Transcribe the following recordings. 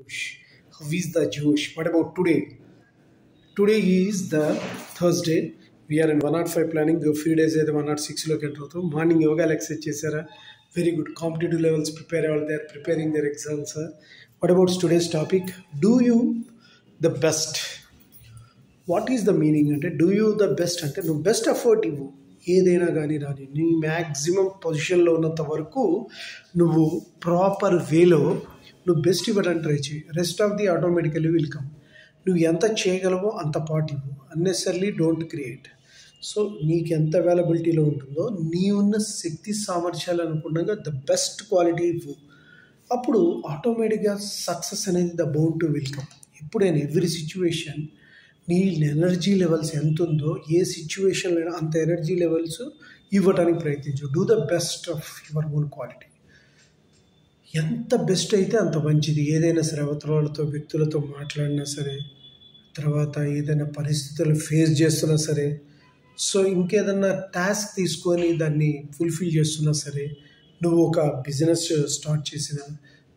How is the Jewish? What about today? Today is the Thursday. We are in 105 planning. A few days ago, 106 look at morning yoga exercise chesara. Very good. Competitive levels prepare all. They are preparing their exams. What about today's topic? Do you the best? What is the meaning అంటే do you the best అంటే నువ్వు best effort ఇవ్వు ఏదైనా కానీ రాని నీ maximum పొజిషన్లో ఉన్నంత వరకు నువ్వు ప్రాపర్ వేలో నువ్వు బెస్ట్ ఇవ్వడానికి ట్రై చేయి. Rest of the automatically will come. నువ్వు ఎంత చేయగలవో అంత పార్ట్ ఇవ్వు. Unnecessarily don't create. సో నీకు ఎంత అవైలబిలిటీలో ఉంటుందో నీ ఉన్న శక్తి సామర్థ్యాలు అనుకున్నాక ద బెస్ట్ క్వాలిటీ ఇవ్వు. అప్పుడు ఆటోమేటిక్గా సక్సెస్ అనేది the bound to will come. ఎప్పుడైనా ఎవ్రీ సిచ్యువేషన్ నీ ఎనర్జీ లెవెల్స్ ఎంత ఉందో ఏ సిచ్యువేషన్లో అయినా అంత ఎనర్జీ లెవెల్స్ ఇవ్వడానికి ప్రయత్నించు. Do the best of your own quality. ఎంత బెస్ట్ అయితే అంత మంచిది. ఏదైనా సరే అవతల వాళ్ళతో వ్యక్తులతో మాట్లాడినా సరే, తర్వాత ఏదైనా పరిస్థితులు ఫేస్ చేస్తున్నా సరే, సో ఇంకేదన్నా టాస్క్ తీసుకొని దాన్ని ఫుల్ఫిల్ చేస్తున్నా సరే, నువ్వు ఒక బిజినెస్ స్టార్ట్ చేసినా,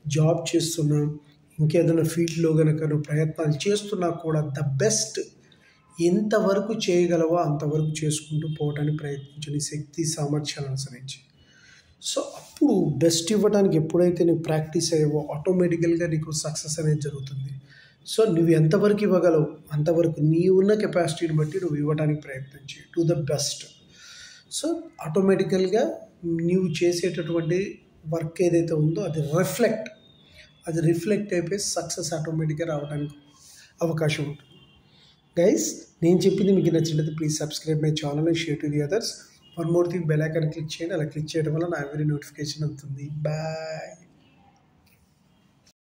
జాబ్ చేస్తున్నా, ఇంకేదైనా ఫీల్డ్లో కనుక నువ్వు ప్రయత్నాలు చేస్తున్నా కూడా ద బెస్ట్ ఎంతవరకు చేయగలవో అంతవరకు చేసుకుంటూ పోవడానికి ప్రయత్నించు నీ శక్తి సామర్థ్యాలను అనుసరించి. సో అప్పుడు బెస్ట్ ఇవ్వడానికి ఎప్పుడైతే నువ్వు ప్రాక్టీస్ అయ్యావో ఆటోమేటికల్గా నీకు సక్సెస్ అనేది జరుగుతుంది. సో నువ్వు ఎంతవరకు ఇవ్వగలవు అంతవరకు నీ ఉన్న కెపాసిటీని బట్టి నువ్వు ఇవ్వడానికి ప్రయత్నించి టు ద బెస్ట్. సో ఆటోమేటికల్గా నువ్వు చేసేటటువంటి వర్క్ ఏదైతే ఉందో అది రిఫ్లెక్ట్ అయిపోయి సక్సెస్ ఆటోమేటిక్గా రావడానికి అవకాశం ఉంటుంది. గైస్, నేను చెప్పింది మీకు నచ్చినట్లయితే please subscribe my channel and share to the others. One more thing, bell icon click చేయండి. అలా క్లిక్ చేయడం వల్ల నా ఎవరీ నోటిఫికేషన్ అవుతుంది. బాయ్.